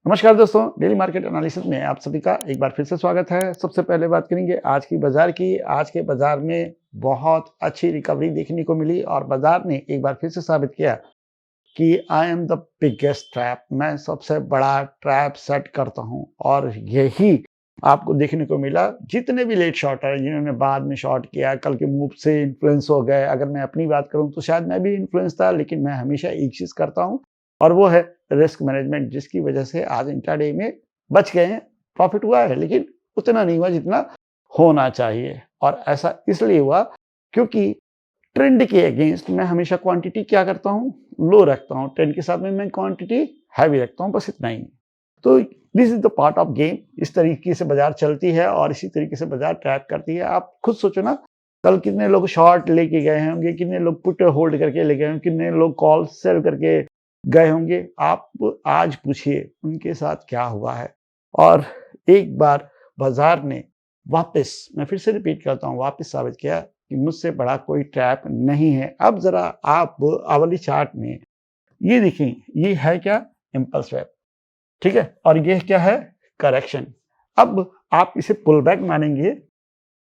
नमस्कार दोस्तों, daily market analysis में आप सभी का एक बार फिर से स्वागत है। सबसे पहले बात करेंगे आज की बाजार की। आज के बाजार में बहुत अच्छी रिकवरी देखने को मिली और बाजार ने एक बार फिर से साबित किया कि I am the biggest trap. मैं सबसे बड़ा ट्रैप सेट करता हूं और यही आपको देखने को मिला। जितने भी लेट शॉर्टर हैं जिन्होंने बाद में शॉर्ट किया, कल के मूव से इन्फ्लुएंस हो गए। अगर मैं अपनी बात करूं तो शायद मैं भी इन्फ्लुएंस था, लेकिन मैं हमेशा एक चीज करता हूं और वो है रिस्क मैनेजमेंट, जिसकी वजह से आज इंट्राडे में बच गए हैं। प्रॉफिट हुआ है लेकिन उतना नहीं हुआ जितना होना चाहिए, और ऐसा इसलिए हुआ क्योंकि ट्रेंड के अगेंस्ट मैं हमेशा क्वांटिटी क्या करता हूँ, लो रखता हूँ। ट्रेंड के साथ में मैं क्वांटिटी हैवी रखता हूँ, बस इतना ही। तो this is the part of game. इस तरीके से बाजार चलती है और इसी तरीके से बाजार ट्रैक करती है। आप खुद सोचो ना, कल कितने लोग शॉर्ट लेके गए होंगे, कितने लोग पुट होल्ड करके ले गए होंगे, कितने लोग कॉल सेल करके गए होंगे। आप आज पूछिए उनके साथ क्या हुआ है। और एक बार बाजार ने वापस, मैं फिर से रिपीट करता हूँ, वापस साबित किया कि मुझसे बड़ा कोई ट्रैप नहीं है। अब जरा आप आवली चार्ट में ये देखें, ये है क्या? इम्पल्स स्वैप, ठीक है, और ये क्या है? करेक्शन। अब आप इसे पुल बैक मानेंगे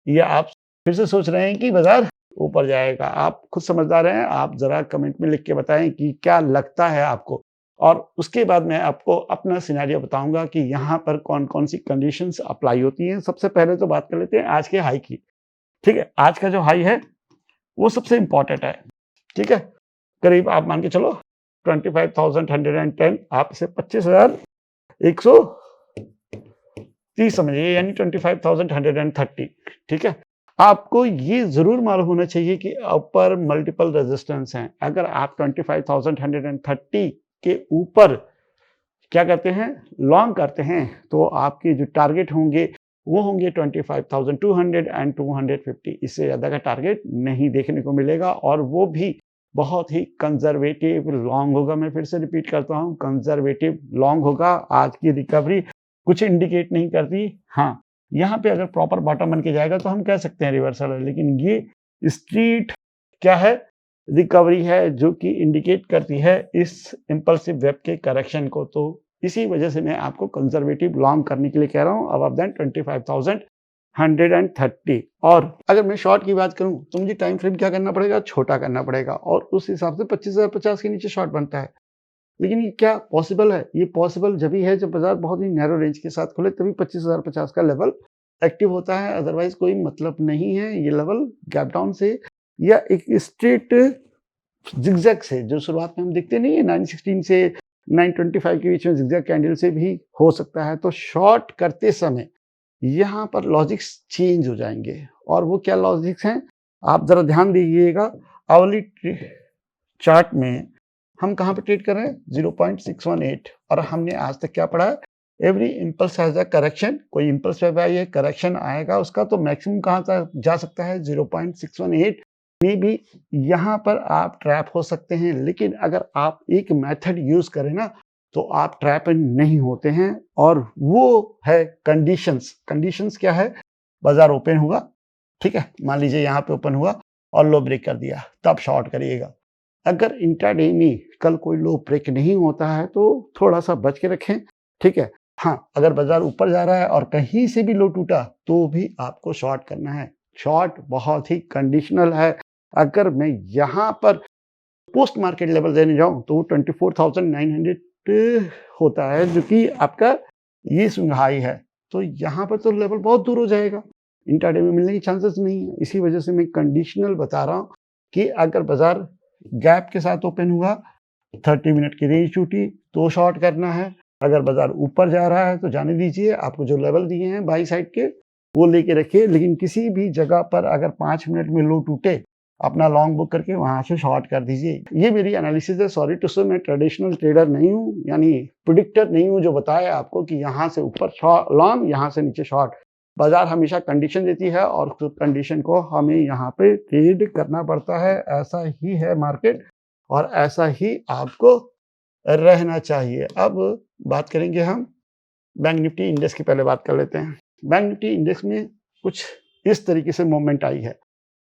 या आप फिर से सोच रहे हैं कि बाजार ऊपर जाएगा? आप खुद समझदार हैं, आप जरा कमेंट में लिख के बताएं कि क्या लगता है आपको, और उसके बाद मैं आपको अपना सिनेरियो बताऊंगा कि यहाँ पर कौन कौन सी कंडीशंस अप्लाई होती हैं। सबसे पहले तो बात कर लेते हैं आज के हाई की। ठीक है, आज का जो हाई है वो सबसे इंपॉर्टेंट है। ठीक है, करीब आप मान के चलो 25,110, आप इसे 25,130 समझिए, यानी 25,130। ठीक है, आपको ये जरूर मालूम होना चाहिए कि ऊपर मल्टीपल रेजिस्टेंस हैं। अगर आप 25,130 के ऊपर क्या करते हैं, लॉन्ग करते हैं, तो आपके जो टारगेट होंगे वो होंगे 25,200 एंड 250। इससे ज्यादा का टारगेट नहीं देखने को मिलेगा, और वो भी बहुत ही कंजर्वेटिव लॉन्ग होगा। मैं फिर से रिपीट करता हूं, कंजर्वेटिव लॉन्ग होगा। आज की रिकवरी कुछ इंडिकेट नहीं करती। हाँ, यहाँ पे अगर प्रॉपर बॉटम बन के जाएगा तो हम कह सकते हैं रिवर्सल है, लेकिन ये स्ट्रीट क्या है, रिकवरी है, जो कि इंडिकेट करती है इस इंपल्सिव वेब के करेक्शन को। तो इसी वजह से मैं आपको कंजर्वेटिव लॉन्ग करने के लिए कह रहा हूं अबव देन 25,130। और अगर मैं शॉर्ट की बात करूं तो मुझे टाइम फ्रेम क्या करना पड़ेगा, छोटा करना पड़ेगा, और उस हिसाब से 25,050 के नीचे शॉर्ट बनता है। लेकिन ये क्या पॉसिबल है? ये पॉसिबल जब ही है जब बाजार बहुत ही नैरो रेंज के साथ खुले, तभी 25,050 का लेवल एक्टिव होता है। अदरवाइज कोई मतलब नहीं है। ये लेवल गैप डाउन से या एक स्ट्रेट जिगजैग से, जो शुरुआत में हम देखते नहीं है 916 से 925 के बीच में जिगजैग कैंडल से भी हो सकता है। तो शॉर्ट करते समय यहाँ पर लॉजिक्स चेंज हो जाएंगे, और वो क्या लॉजिक्स हैं आप जरा ध्यान दीजिएगा। आवली चार्ट में हम कहाँ पे ट्रेड कर रहे हैं, 0.618, और हमने आज तक क्या पढ़ा है, every impulse has a correction. कोई इम्पल्स वेब है, ये करेक्शन आएगा उसका, तो मैक्सिमम कहाँ तक जा सकता है, 0.618 में भी। यहाँ पर आप ट्रैप हो सकते हैं, लेकिन अगर आप एक मेथड यूज करें ना तो आप ट्रैप नहीं होते हैं, और वो है कंडीशंस। कंडीशंस क्या है, बाजार ओपन हुआ, ठीक है, मान लीजिए यहाँ पे ओपन हुआ और लो ब्रेक कर दिया, तब शॉर्ट करिएगा। अगर इंट्राडे में कल कोई लो ब्रेक नहीं होता है तो थोड़ा सा बच के रखें। ठीक है, हाँ, अगर बाजार ऊपर जा रहा है और कहीं से भी लो टूटा तो भी आपको शॉर्ट करना है। शॉर्ट बहुत ही कंडीशनल है। अगर मैं यहाँ पर पोस्ट मार्केट लेवल देने जाऊं तो 24,900 होता है, जो कि आपका ये स्विंग हाई है। तो यहाँ पर तो लेवल बहुत दूर हो जाएगा, इंट्राडे में मिलने की चांसेस नहीं है। इसी वजह से मैं कंडीशनल बता रहा हूँ कि अगर बाजार गैप के साथ ओपन हुआ, 30 मिनट की रेंज टूटी, तो शॉर्ट करना है। अगर बाजार ऊपर जा रहा है तो जाने दीजिए, आपको जो लेवल दिए हैं बाई साइड के वो लेके रखिए। लेकिन किसी भी जगह पर अगर 5 मिनट में लो टूटे, अपना लॉन्ग बुक करके वहां से शॉर्ट कर दीजिए। ये मेरी एनालिसिस है। सॉरी टू से, मैं ट्रेडिशनल ट्रेडर नहीं हूँ, यानी प्रिडिक्टर नहीं हूँ जो बताया आपको कि यहाँ से ऊपर लॉन्ग, यहाँ से नीचे शॉर्ट। बाजार हमेशा कंडीशन देती है और उस कंडीशन को हमें यहाँ पे ट्रेड करना पड़ता है। ऐसा ही है मार्केट, और ऐसा ही आपको रहना चाहिए। अब बात करेंगे हम बैंक निफ्टी इंडेक्स की। पहले बात कर लेते हैं। बैंक निफ्टी इंडेक्स में कुछ इस तरीके से मूवमेंट आई है,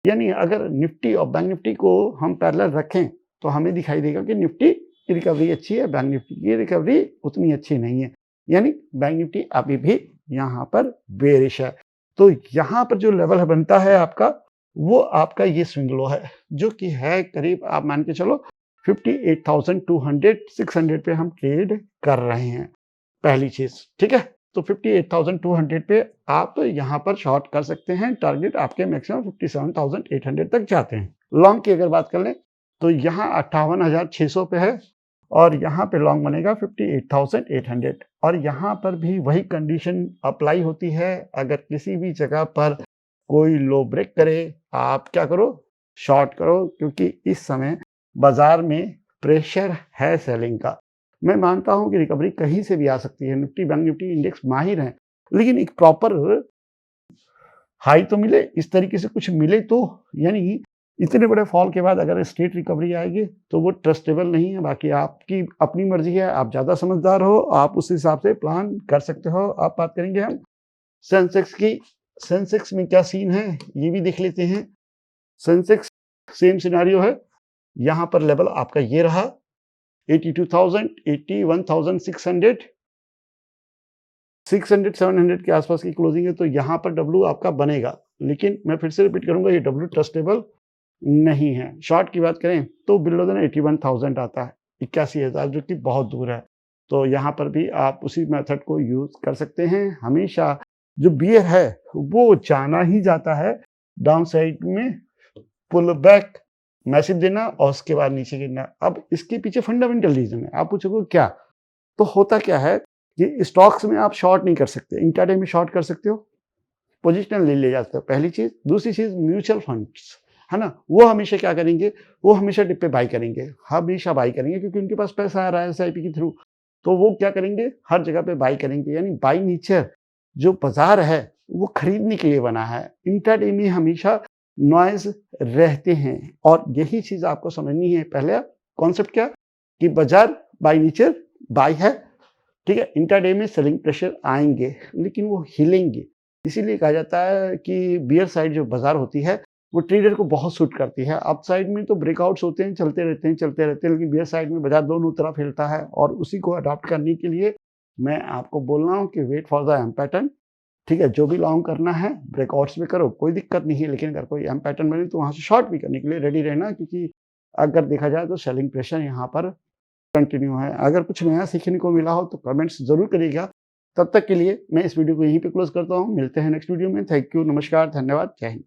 यानी अगर निफ्टी और बैंक निफ्टी को हम पैरेलल रखें तो हमें दिखाई देगा कि निफ्टी की रिकवरी अच्छी है, बैंक निफ्टी की रिकवरी उतनी अच्छी नहीं है। यानी बैंक निफ्टी अभी भी यहाँ पर बेरिश है। तो यहाँ पर जो लेवल बनता है आपका, वो आपका ये स्विंग लो है, जो कि है करीब आप मान के चलो 58,200 600 पे हम ट्रेड कर रहे हैं, पहली चीज़, ठीक है? तो 58,200 पे आप यहाँ पर शॉर्ट कर सकते हैं, टारगेट आपके मैक्सिमम 57,800 तक जाते हैं। लॉन्ग की अगर बात कर लें, तो यहाँ 58,600 पे है और यहाँ पे लॉन्ग बनेगा 58,800 और यहाँ पर भी वही कंडीशन अप्लाई होती है। अगर किसी भी जगह पर कोई लो ब्रेक करे, आप क्या करो? शॉर्ट करो, क्योंकि इस समय बाज़ार में प्रेशर है सेलिंग का। मैं मानता हूँ कि रिकवरी कहीं से भी आ सकती है, निफ्टी बैंक निफ्टी इंडेक्स माहिर हैं, लेकिन एक प्रॉपर हाई तो मिले, इस तरीके से कुछ मिले तो, यानी इतने बड़े फॉल के बाद अगर स्ट्रेट रिकवरी आएगी तो वो ट्रस्टेबल नहीं है। बाकी आपकी अपनी मर्जी है, आप ज़्यादा समझदार हो, आप उस हिसाब से प्लान कर सकते हो। अब बात करेंगे हम सेंसेक्स की। सेंसेक्स में क्या सीन है ये भी देख लेते हैं। सेंसेक्स सेम सिनेरियो है, यहाँ पर लेवल आपका ये रहा 82,000 81,600 600 700 के आसपास की क्लोजिंग है, तो यहाँ पर डब्ल्यू आपका बनेगा, लेकिन मैं फिर से रिपीट करूंगा, ये डब्ल्यू ट्रस्टेबल नहीं है। शॉर्ट की बात करें तो बिलो देन 81,000 आता है, 81,000, जो कि बहुत दूर है। तो यहाँ पर भी आप उसी मेथड को यूज कर सकते हैं। हमेशा जो बियर है वो जाना ही जाता है डाउन साइड में, पुल बैक मैसेज देना और उसके बाद नीचे गिरना। अब इसके पीछे फंडामेंटल रीजन है। आप पूछोगे क्या? तो होता क्या है कि स्टॉक्स में आप शॉर्ट नहीं कर सकते, इंट्राडे में शॉर्ट कर सकते हो, पोजिशनल ले जाते हो, पहली चीज। दूसरी चीज म्यूचुअल फंड्स है ना, वो हमेशा क्या करेंगे? वो हमेशा डिप पे बाई करेंगे, हमेशा बाई करेंगे, क्योंकि उनके पास पैसा आ रहा है एसआईपी के थ्रू। तो वो क्या करेंगे? हर जगह पे बाई करेंगे, यानी बाई नेचर जो बाजार है वो खरीदने के लिए बना है। इंट्राडे में हमेशा नॉइज रहते हैं और यही चीज आपको समझनी है। पहले कॉन्सेप्ट क्या कि बाजार बाई नेचर बाई है, ठीक है। इंट्राडे में सेलिंग प्रेशर आएंगे, लेकिन वो हिलेंगे। इसीलिए कहा जाता है कि बियर साइड जो बाजार होती है वो ट्रेडर को बहुत सूट करती है। अप साइड में तो ब्रेकआउट्स होते हैं, चलते रहते हैं, लेकिन बियर साइड में बाजार दोनों तरफ हिलता है और उसी को अडॉप्ट करने के लिए मैं आपको बोल रहा हूँ कि wait for the M pattern, ठीक है। जो भी लॉन्ग करना है ब्रेकआउट्स में करो, कोई दिक्कत नहीं है, लेकिन अगर कोई एम पैटर्न बने तो वहां से शॉर्ट भी करने के लिए रेडी रहना, क्योंकि अगर देखा जाए तो सेलिंग प्रेशर यहाँ पर कंटिन्यू है। अगर कुछ नया सीखने को मिला हो तो कमेंट्स जरूर करिएगा। तब तक के लिए मैं इस वीडियो को यहीं पे क्लोज करता हूँ। मिलते हैं नेक्स्ट वीडियो में। थैंक यू, नमस्कार, धन्यवाद, जय हिंद।